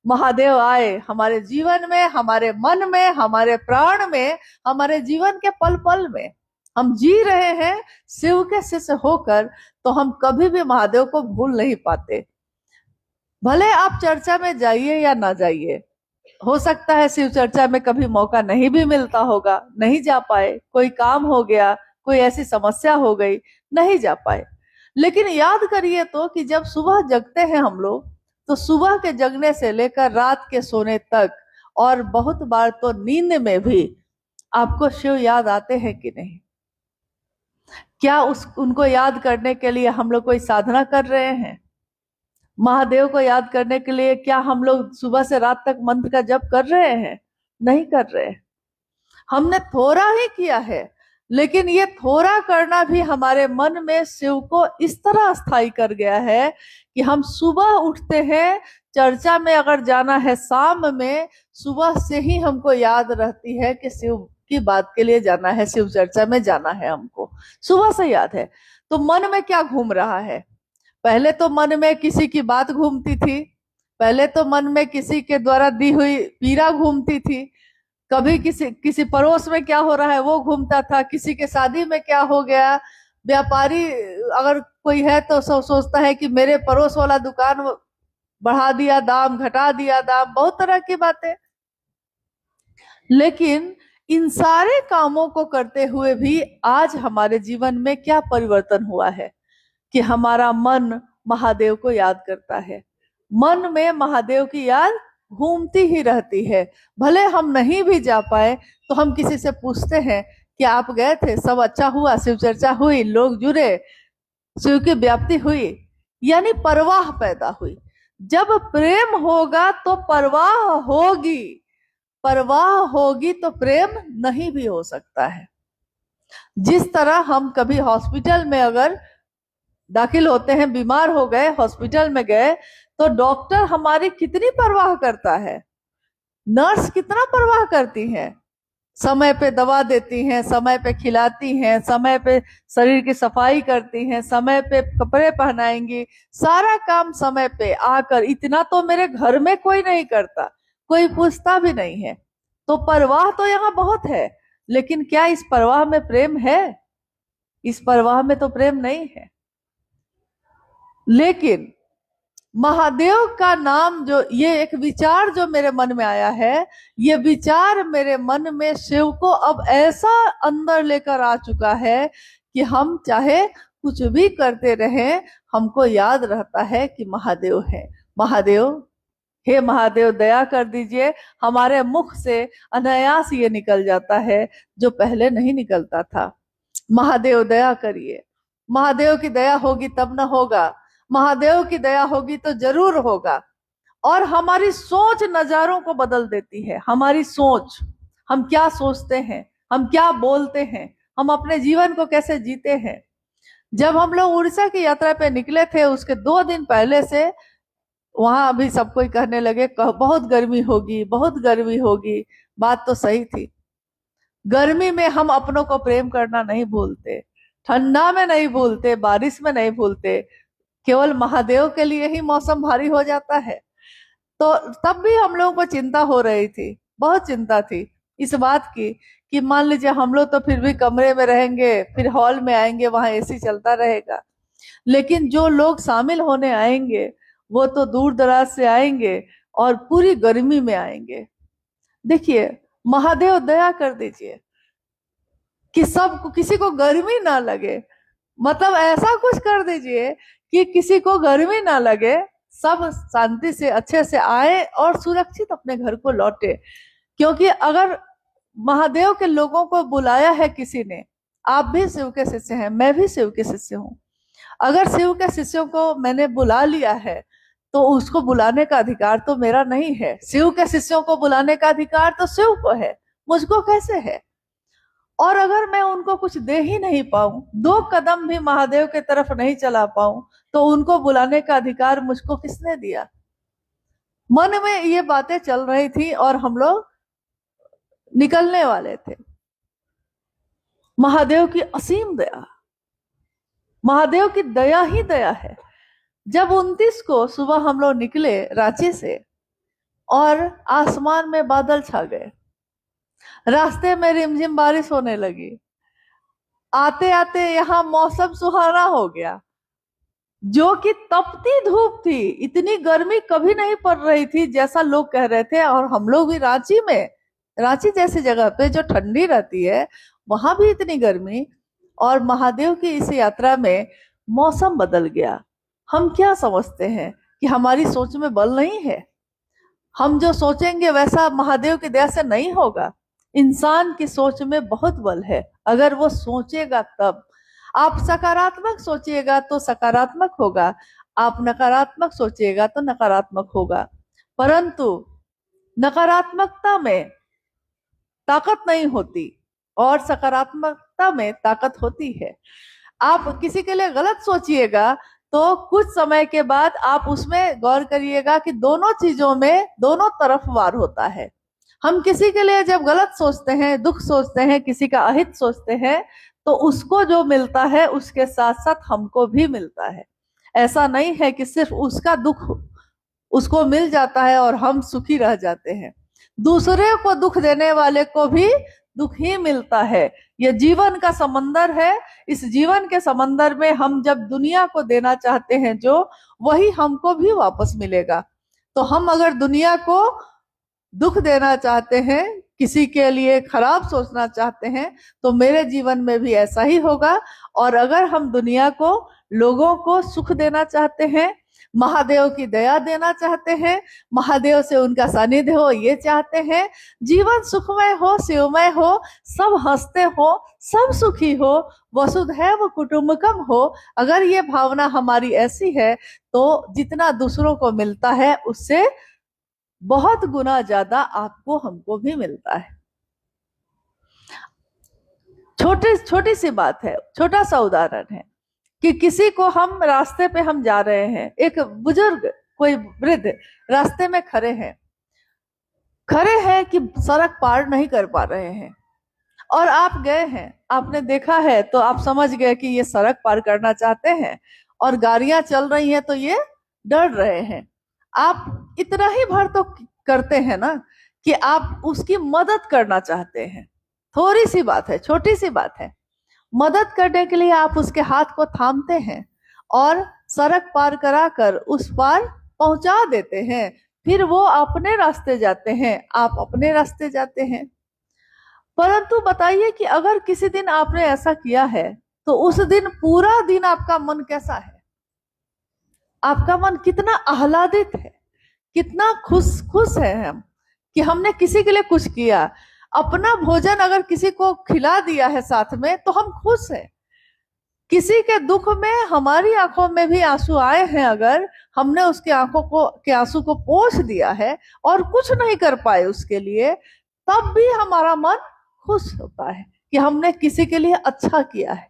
महादेव आए हमारे जीवन में, हमारे मन में, हमारे प्राण में, हमारे जीवन के पल पल में। हम जी रहे हैं शिव के शिष्य होकर, तो हम कभी भी महादेव को भूल नहीं पाते। भले आप चर्चा में जाइए या ना जाइए, हो सकता है शिव चर्चा में कभी मौका नहीं भी मिलता होगा, नहीं जा पाए, कोई काम हो गया, कोई ऐसी समस्या हो गई, नहीं जा पाए। लेकिन याद करिए तो कि जब सुबह जगते हैं हम लोग, तो सुबह के जगने से लेकर रात के सोने तक, और बहुत बार तो नींद में भी आपको शिव याद आते हैं कि नहीं? क्या उनको याद करने के लिए हम लोग कोई साधना कर रहे हैं? महादेव को याद करने के लिए क्या हम लोग सुबह से रात तक मंत्र का जप कर रहे हैं? नहीं कर रहे। हमने थोड़ा ही किया है, लेकिन ये थोड़ा करना भी हमारे मन में शिव को इस तरह स्थायी कर गया है कि हम सुबह उठते हैं, चर्चा में अगर जाना है शाम में, सुबह से ही हमको याद रहती है कि शिव की बात के लिए जाना है, शिव चर्चा में जाना है, हमको सुबह से याद है। तो मन में क्या घूम रहा है? पहले तो मन में किसी की बात घूमती थी, पहले तो मन में किसी के द्वारा दी हुई पीड़ा घूमती थी, कभी किसी किसी पड़ोस में क्या हो रहा है वो घूमता था, किसी के शादी में क्या हो गया, व्यापारी अगर कोई है तो सब सोचता है कि मेरे पड़ोस वाला दुकान बढ़ा दिया दाम, घटा दिया दाम, बहुत तरह की बातें। लेकिन इन सारे कामों को करते हुए भी आज हमारे जीवन में क्या परिवर्तन हुआ है? कि हमारा मन महादेव को याद करता है। मन में महादेव की याद घूमती ही रहती है। भले हम नहीं भी जा पाए तो हम किसी से पूछते हैं कि आप गए थे, सब अच्छा हुआ, शिव चर्चा हुई, लोग जुड़े, शिव की व्याप्ति हुई, यानी परवाह पैदा हुई। जब प्रेम होगा तो परवाह होगी, परवाह होगी तो प्रेम नहीं भी हो सकता है। जिस तरह हम कभी हॉस्पिटल में अगर दाखिल होते हैं, बीमार हो गए, हॉस्पिटल में गए, तो डॉक्टर हमारी कितनी परवाह करता है, नर्स कितना परवाह करती हैं, समय पे दवा देती हैं, समय पे खिलाती हैं, समय पे शरीर की सफाई करती हैं, समय पे कपड़े पहनाएंगी, सारा काम समय पे आकर। इतना तो मेरे घर में कोई नहीं करता, कोई पूछता भी नहीं है। तो परवाह तो यहाँ बहुत है, लेकिन क्या इस परवाह में प्रेम है? इस परवाह में तो प्रेम नहीं है। लेकिन महादेव का नाम, जो ये एक विचार जो मेरे मन में आया है, ये विचार मेरे मन में शिव को अब ऐसा अंदर लेकर आ चुका है कि हम चाहे कुछ भी करते रहें, हमको याद रहता है कि महादेव है। महादेव, हे महादेव दया कर दीजिए। हमारे मुख से अनायास ये निकल जाता है जो पहले नहीं निकलता था। महादेव दया करिए। महादेव की दया होगी तब ना होगा, महादेव की दया होगी तो जरूर होगा। और हमारी सोच नजारों को बदल देती है। हमारी सोच, हम क्या सोचते हैं, हम क्या बोलते हैं, हम अपने जीवन को कैसे जीते हैं। जब हम लोग उड़ीसा की यात्रा पे निकले थे, उसके 2 दिन पहले से वहां अभी सब कोई कहने लगे बहुत गर्मी होगी, बहुत गर्मी होगी। बात तो सही थी। गर्मी में हम अपनों को प्रेम करना नहीं भूलते, ठंडा में नहीं भूलते, बारिश में नहीं भूलते। केवल महादेव के लिए ही मौसम भारी हो जाता है। तो तब भी हम लोगों को चिंता हो रही थी, बहुत चिंता थी इस बात की कि मान लीजिए हम लोग तो फिर भी कमरे में रहेंगे, फिर हॉल में आएंगे, वहां एसी चलता रहेगा। लेकिन जो लोग शामिल होने आएंगे वो तो दूर दराज से आएंगे और पूरी गर्मी में आएंगे। देखिए, महादेव दया कर दीजिए कि सबको, किसी को गर्मी ना लगे। मतलब ऐसा कुछ कर दीजिए कि किसी को गर्मी ना लगे, सब शांति से अच्छे से आए और सुरक्षित अपने घर को लौटे। क्योंकि अगर महादेव के लोगों को बुलाया है किसी ने, आप भी शिव के शिष्य हैं, मैं भी शिव के शिष्य हूँ, अगर शिव के शिष्यों को मैंने बुला लिया है तो उसको बुलाने का अधिकार तो मेरा नहीं है। शिव के शिष्यों को बुलाने का अधिकार तो शिव को है, मुझको कैसे है? और अगर मैं उनको कुछ दे ही नहीं पाऊं, 2 कदम भी महादेव के तरफ नहीं चला पाऊं, तो उनको बुलाने का अधिकार मुझको किसने दिया? मन में ये बातें चल रही थी और हम लोग निकलने वाले थे। महादेव की असीम दया, महादेव की दया ही दया है। जब 29 को सुबह हम लोग निकले रांची से और आसमान में बादल छा गए, रास्ते में रिमझिम बारिश होने लगी, आते आते यहाँ मौसम सुहाना हो गया। जो कि तपती धूप थी, इतनी गर्मी कभी नहीं पड़ रही थी जैसा लोग कह रहे थे। और हम लोग भी रांची में, रांची जैसी जगह पे जो ठंडी रहती है, वहां भी इतनी गर्मी। और महादेव की इस यात्रा में मौसम बदल गया। हम क्या समझते हैं कि हमारी सोच में बल नहीं है? हम जो सोचेंगे वैसा महादेव की दया से नहीं होगा। इंसान की सोच में बहुत बल है, अगर वो सोचेगा तब। आप सकारात्मक सोचिएगा तो सकारात्मक होगा, आप नकारात्मक सोचिएगा तो नकारात्मक होगा। परंतु नकारात्मकता में ताकत नहीं होती और सकारात्मकता में ताकत होती है। आप किसी के लिए गलत सोचिएगा तो कुछ समय के बाद आप उसमें गौर करिएगा कि दोनों चीजों में दोनों तरफ वार होता है। हम किसी के लिए जब गलत सोचते हैं, दुख सोचते हैं, किसी का अहित सोचते हैं, तो उसको जो मिलता है उसके साथ साथ हमको भी मिलता है। ऐसा नहीं है कि सिर्फ उसका दुख उसको मिल जाता है और हम सुखी रह जाते हैं। दूसरे को दुख देने वाले को भी दुख ही मिलता है। यह जीवन का समंदर है। इस जीवन के समंदर में हम जब दुनिया को देना चाहते हैं जो, वही हमको भी वापस मिलेगा। तो हम अगर दुनिया को दुख देना चाहते हैं, किसी के लिए खराब सोचना चाहते हैं, तो मेरे जीवन में भी ऐसा ही होगा। और अगर हम दुनिया को लोगों को सुख देना चाहते हैं, महादेव की दया देना चाहते हैं, महादेव से उनका सानिध्य हो ये चाहते हैं, जीवन सुखमय हो, शिवमय हो, सब हंसते हो, सब सुखी हो, वसुधैव कुटुंबकम हो। अगर ये भावना हमारी ऐसी है तो जितना दूसरों को मिलता है उससे बहुत गुना ज्यादा आपको हमको भी मिलता है। छोटी सी बात है, छोटा सा उदाहरण है कि किसी को हम रास्ते पे हम जा रहे हैं, एक बुजुर्ग कोई वृद्ध रास्ते में खड़े हैं कि सड़क पार नहीं कर पा रहे हैं, और आप गए हैं, आपने देखा है तो आप समझ गए कि ये सड़क पार करना चाहते हैं और गाड़ियां चल रही हैं तो ये डर रहे हैं। आप इतना ही भर तो करते हैं ना कि आप उसकी मदद करना चाहते हैं। थोड़ी सी बात है, छोटी सी बात है, मदद करने के लिए आप उसके हाथ को थामते हैं और सड़क पार कराकर उस पार पहुंचा देते हैं। फिर वो अपने रास्ते जाते हैं, आप अपने रास्ते जाते हैं। परंतु बताइए कि अगर किसी दिन आपने ऐसा किया है तो उस दिन पूरा दिन आपका मन कैसा है? आपका मन कितना आह्लादित है, कितना खुश है हम कि हमने किसी के लिए कुछ किया। अपना भोजन अगर किसी को खिला दिया है साथ में तो हम खुश हैं। किसी के दुख में हमारी आंखों में भी आंसू आए हैं, अगर हमने उसके के आंसू को पोंछ दिया है और कुछ नहीं कर पाए उसके लिए, तब भी हमारा मन खुश होता है कि हमने किसी के लिए अच्छा किया है।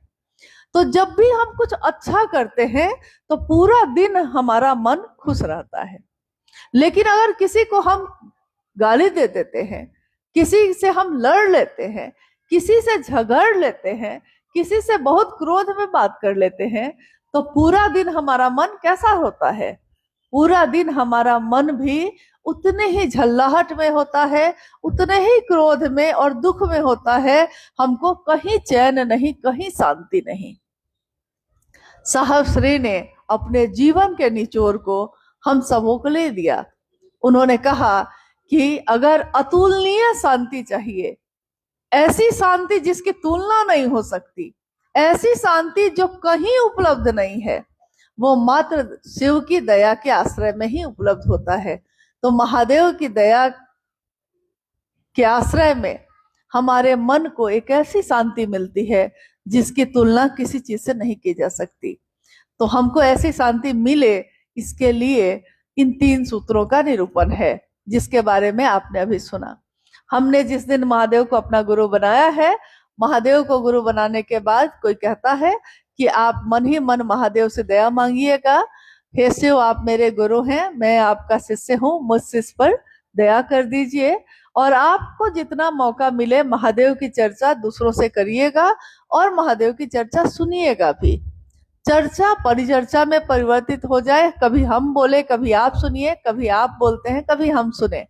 तो जब भी हम कुछ अच्छा करते हैं तो पूरा दिन हमारा मन खुश रहता है। लेकिन अगर किसी को हम गाली दे देते हैं, किसी से हम लड़ लेते हैं, किसी से झगड़ लेते हैं, किसी से बहुत क्रोध में बात कर लेते हैं, तो पूरा दिन हमारा मन कैसा होता है? पूरा दिन हमारा मन भी उतने ही झल्लाहट में होता है, उतने ही क्रोध में और दुख में होता है। हमको कहीं चैन नहीं, कहीं शांति नहीं। साहब श्री ने अपने जीवन के निचोड़ को हम सबों को ले दिया। उन्होंने कहा कि अगर अतुलनीय शांति चाहिए, ऐसी शांति जिसकी तुलना नहीं हो सकती, ऐसी शांति जो कहीं उपलब्ध नहीं है, वो मात्र शिव की दया के आश्रय में ही उपलब्ध होता है। तो महादेव की दया के आश्रय में हमारे मन को एक ऐसी शांति मिलती है जिसकी तुलना किसी चीज से नहीं की जा सकती। तो हमको ऐसी शांति मिले, इसके लिए इन 3 सूत्रों का निरूपण है जिसके बारे में आपने अभी सुना। हमने जिस दिन महादेव को अपना गुरु बनाया है, महादेव को गुरु बनाने के बाद कोई कहता है कि आप मन ही मन महादेव से दया मांगिएगा, हे शिव आप मेरे गुरु हैं, मैं आपका शिष्य हूँ, मुझ शिष्य पर दया कर दीजिए। और आपको जितना मौका मिले महादेव की चर्चा दूसरों से करिएगा और महादेव की चर्चा सुनिएगा भी। चर्चा परिचर्चा में परिवर्तित हो जाए, कभी हम बोले, कभी आप सुनिए, कभी आप बोलते हैं, कभी हम सुने।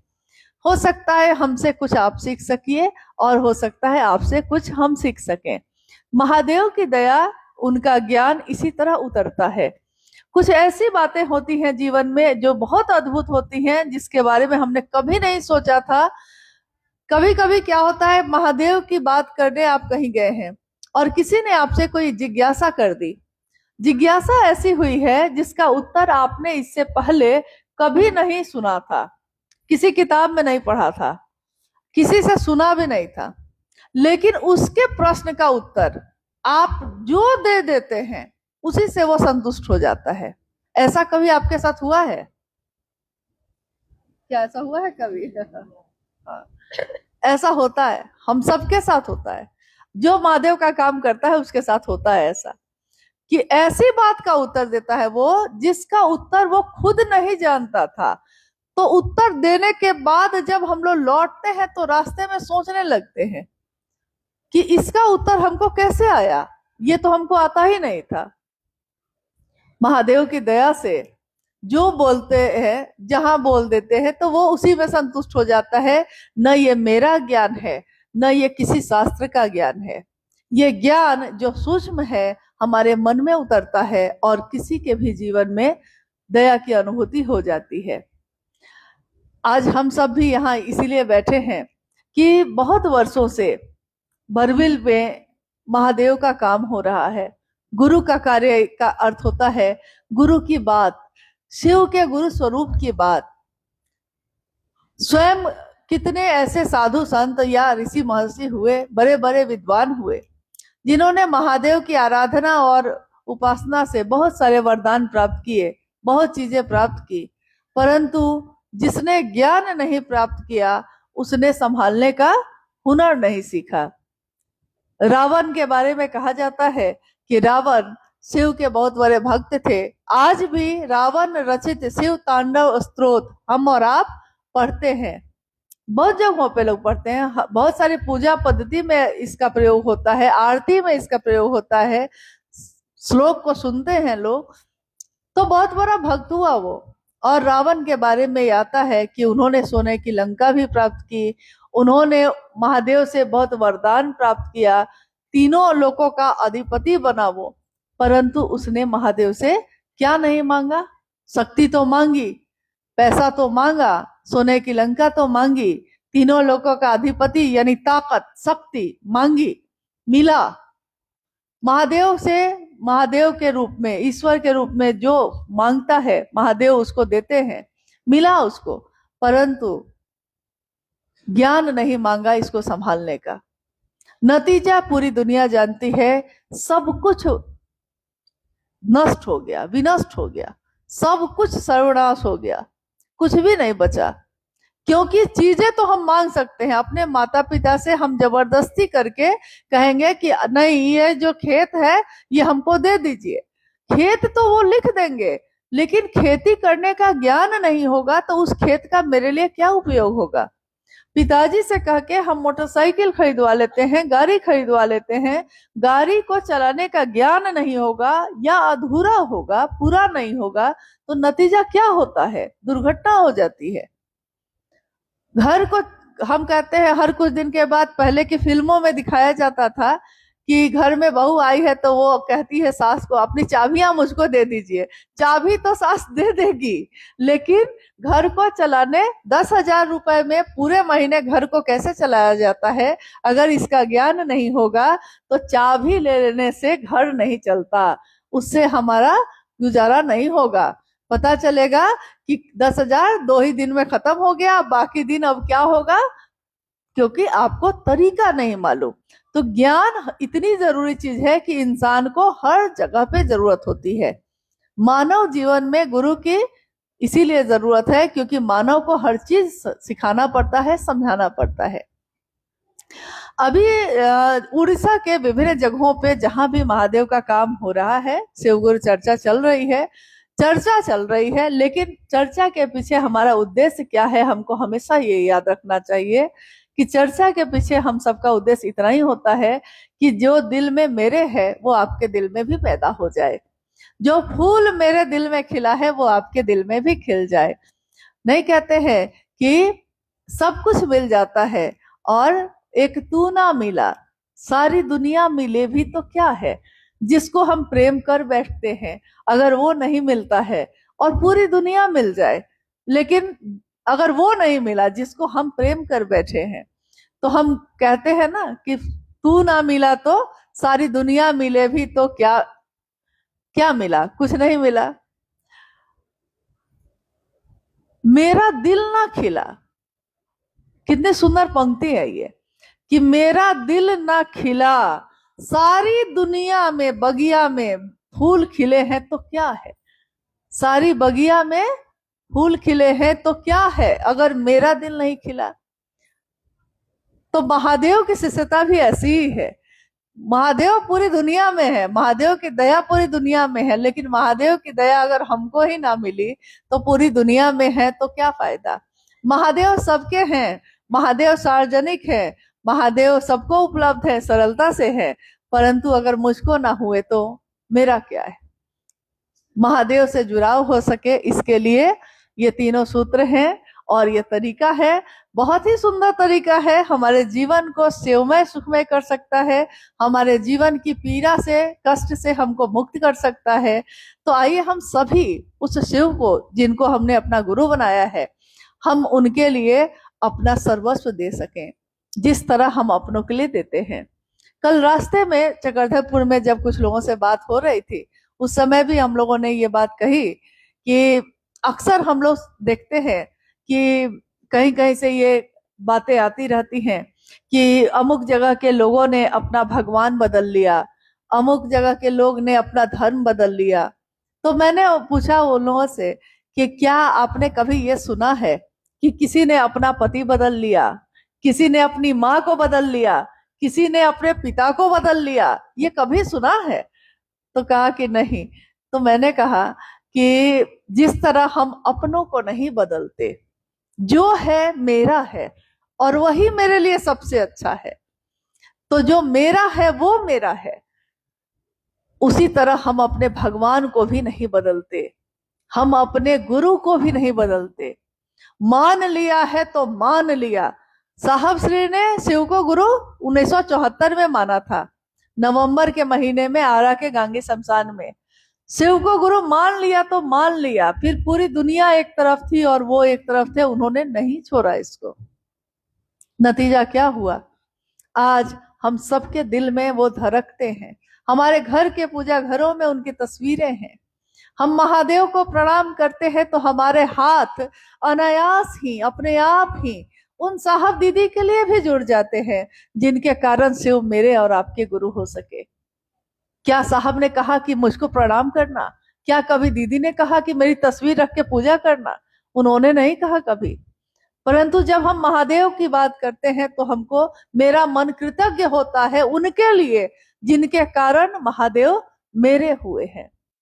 हो सकता है हमसे कुछ आप सीख सकिए और हो सकता है आपसे कुछ हम सीख सकें। महादेव की दया, उनका ज्ञान इसी तरह उतरता है। कुछ ऐसी बातें होती हैं जीवन में जो बहुत अद्भुत होती हैं, जिसके बारे में हमने कभी नहीं सोचा था। कभी कभी क्या होता है, महादेव की बात करने आप कहीं गए हैं और किसी ने आपसे कोई जिज्ञासा कर दी। जिज्ञासा ऐसी हुई है जिसका उत्तर आपने इससे पहले कभी नहीं सुना था, किसी किताब में नहीं पढ़ा था, किसी से सुना भी नहीं था, लेकिन उसके प्रश्न का उत्तर आप जो दे देते हैं उसी से वो संतुष्ट हो जाता है। ऐसा कभी आपके साथ हुआ है क्या? ऐसा हुआ है कभी? ऐसा होता है, हम सबके साथ होता है। जो महादेव का काम करता है उसके साथ होता है ऐसा, कि ऐसी बात का उत्तर देता है वो जिसका उत्तर वो खुद नहीं जानता था। तो उत्तर देने के बाद जब हम लोग लौटते हैं तो रास्ते में सोचने लगते हैं कि इसका उत्तर हमको कैसे आया, ये तो हमको आता ही नहीं था। महादेव की दया से जो बोलते हैं, जहां बोल देते हैं, तो वो उसी में संतुष्ट हो जाता है। न ये मेरा ज्ञान है, न ये किसी शास्त्र का ज्ञान है, ये ज्ञान जो सूक्ष्म है हमारे मन में उतरता है और किसी के भी जीवन में दया की अनुभूति हो जाती है। आज हम सब भी यहाँ इसीलिए बैठे हैं कि बहुत वर्षों से बरविल में महादेव का काम हो रहा है, गुरु का कार्य का अर्थ होता है गुरु की बात, शिव के गुरु स्वरूप की बात। स्वयं कितने ऐसे साधु संत या ऋषि महर्षि हुए, बड़े बड़े विद्वान हुए, जिन्होंने महादेव की आराधना और उपासना से बहुत सारे वरदान प्राप्त किए, बहुत चीजें प्राप्त की, परंतु जिसने ज्ञान नहीं प्राप्त किया उसने संभालने का हुनर नहीं सीखा। रावण के बारे में कहा जाता है कि रावण शिव के बहुत बड़े भक्त थे। आज भी रावण रचित शिव तांडव स्तोत्र हम और आप पढ़ते हैं, बहुत जगहों पे लोग पढ़ते हैं, बहुत सारी पूजा पद्धति में इसका प्रयोग होता है, आरती में इसका प्रयोग होता है, श्लोक को सुनते हैं लोग। तो बहुत बड़ा भक्त हुआ वो। और रावण के बारे में आता है कि उन्होंने सोने की लंका भी प्राप्त की, उन्होंने महादेव से बहुत वरदान प्राप्त किया, तीनों लोकों का अधिपति बना वो। परंतु उसने महादेव से क्या नहीं मांगा? शक्ति तो मांगी, पैसा तो मांगा, सोने की लंका तो मांगी, तीनों लोकों का अधिपति यानी ताकत शक्ति मांगी, मिला। महादेव से, महादेव के रूप में, ईश्वर के रूप में जो मांगता है महादेव उसको देते हैं, मिला उसको, परंतु ज्ञान नहीं मांगा इसको संभालने का। नतीजा पूरी दुनिया जानती है, सब कुछ नष्ट हो गया, विनष्ट हो गया, सब कुछ सर्वनाश हो गया, कुछ भी नहीं बचा। क्योंकि चीजें तो हम मांग सकते हैं, अपने माता पिता से हम जबरदस्ती करके कहेंगे कि नहीं ये जो खेत है ये हमको दे दीजिए, खेत तो वो लिख देंगे, लेकिन खेती करने का ज्ञान नहीं होगा तो उस खेत का मेरे लिए क्या उपयोग होगा। पिताजी से कह के हम मोटरसाइकिल खरीदवा लेते हैं, गाड़ी खरीदवा लेते हैं, गाड़ी को चलाने का ज्ञान नहीं होगा या अधूरा होगा, पूरा नहीं होगा, तो नतीजा क्या होता है? दुर्घटना हो जाती है। घर को हम कहते हैं हर कुछ दिन के बाद, पहले की फिल्मों में दिखाया जाता था कि घर में बहू आई है तो वो कहती है सास को अपनी चाबियां मुझको दे दीजिए, चाबी तो सास दे देगी, लेकिन घर को चलाने 10,000 रुपए में पूरे महीने घर को कैसे चलाया जाता है, अगर इसका ज्ञान नहीं होगा तो चाबी ले लेने से घर नहीं चलता, उससे हमारा गुजारा नहीं होगा। पता चलेगा कि 10,000 2 ही दिन में खत्म हो गया, बाकी दिन अब क्या होगा, क्योंकि आपको तरीका नहीं मालूम। तो ज्ञान इतनी जरूरी चीज है कि इंसान को हर जगह पे जरूरत होती है। मानव जीवन में गुरु की इसीलिए जरूरत है क्योंकि मानव को हर चीज सिखाना पड़ता है, समझाना पड़ता है। अभी उड़ीसा के विभिन्न जगहों पे जहां भी महादेव का काम हो रहा है, शिवगुरु चर्चा चल रही है, चर्चा चल रही है, लेकिन चर्चा के पीछे हमारा उद्देश्य क्या है, हमको हमेशा ये याद रखना चाहिए कि चर्चा के पीछे हम सबका उद्देश्य इतना ही होता है कि जो दिल में मेरे है वो आपके दिल में भी पैदा हो जाए, जो फूल मेरे दिल में खिला है वो आपके दिल में भी खिल जाए। नहीं कहते हैं कि सब कुछ मिल जाता है और एक तू ना मिला, सारी दुनिया मिले भी तो क्या है। जिसको हम प्रेम कर बैठते हैं अगर वो नहीं मिलता है, और पूरी दुनिया मिल जाए, लेकिन अगर वो नहीं मिला जिसको हम प्रेम कर बैठे हैं, तो हम कहते हैं ना कि तू ना मिला तो सारी दुनिया मिले भी तो क्या क्या मिला, कुछ नहीं मिला। मेरा दिल ना खिला, कितनी सुंदर पंक्ति है ये, कि मेरा दिल ना खिला, सारी दुनिया में बगिया में फूल खिले हैं तो क्या है, सारी बगिया में फूल खिले हैं तो क्या है अगर मेरा दिल नहीं खिला। तो महादेव की शिष्यता भी ऐसी ही है। महादेव पूरी दुनिया में है, महादेव की दया पूरी दुनिया में है, लेकिन महादेव की दया अगर हमको ही ना मिली तो पूरी दुनिया में है तो क्या फायदा। महादेव सबके हैं, महादेव सार्वजनिक है, महादेव सबको उपलब्ध है, सरलता से है, परंतु अगर मुझको ना हुए तो मेरा क्या है। महादेव से जुड़ाव हो सके इसके लिए ये तीनों सूत्र हैं और ये तरीका है, बहुत ही सुंदर तरीका है, हमारे जीवन को शिवमय सुखमय कर सकता है, हमारे जीवन की पीड़ा से कष्ट से हमको मुक्त कर सकता है। तो आइए हम सभी उस शिव को जिनको हमने अपना गुरु बनाया है, हम उनके लिए अपना सर्वस्व दे सकें, जिस तरह हम अपनों के लिए देते हैं। कल रास्ते में चक्रधरपुर में जब कुछ लोगों से बात हो रही थी, उस समय भी हम लोगों ने ये बात कही कि अक्सर हम लोग देखते हैं कि कहीं कहीं से ये बातें आती रहती हैं कि अमुक जगह के लोगों ने अपना भगवान बदल लिया, अमुक जगह के लोग ने अपना धर्म बदल लिया। तो मैंने पूछा उन लोगों से कि क्या आपने कभी ये सुना है कि किसी ने अपना पति बदल लिया, किसी ने अपनी माँ को बदल लिया, किसी ने अपने पिता को बदल लिया, ये कभी सुना है? तो कहा कि नहीं। तो मैंने कहा कि जिस तरह हम अपनों को नहीं बदलते, जो है मेरा है और वही मेरे लिए सबसे अच्छा है, तो जो मेरा है वो मेरा है, उसी तरह हम अपने भगवान को भी नहीं बदलते, हम अपने गुरु को भी नहीं बदलते। मान लिया है तो मान लिया। साहब श्री ने शिव को गुरु 1974 में माना था, नवंबर के महीने में आरा के गांगी शमशान में। शिव को गुरु मान लिया तो मान लिया, फिर पूरी दुनिया एक तरफ थी और वो एक तरफ थे, उन्होंने नहीं छोड़ा इसको। नतीजा क्या हुआ? आज हम सबके दिल में वो धड़कते हैं, हमारे घर के पूजा घरों में उनकी तस्वीरें हैं। हम महादेव को प्रणाम करते हैं तो हमारे हाथ अनायास ही अपने आप ही उन साहब दीदी के लिए भी जुड़ जाते हैं, जिनके कारण शिव मेरे और आपके गुरु हो सके। क्या साहब ने कहा कि मुझको प्रणाम करना? क्या कभी दीदी ने कहा कि मेरी तस्वीर रख के पूजा करना? उन्होंने नहीं कहा कभी। परंतु जब हम महादेव की बात करते हैं तो हमको मेरा मन कृतज्ञ होता है उनके लिए जिनके कारण महादेव मेरे हुए हैं।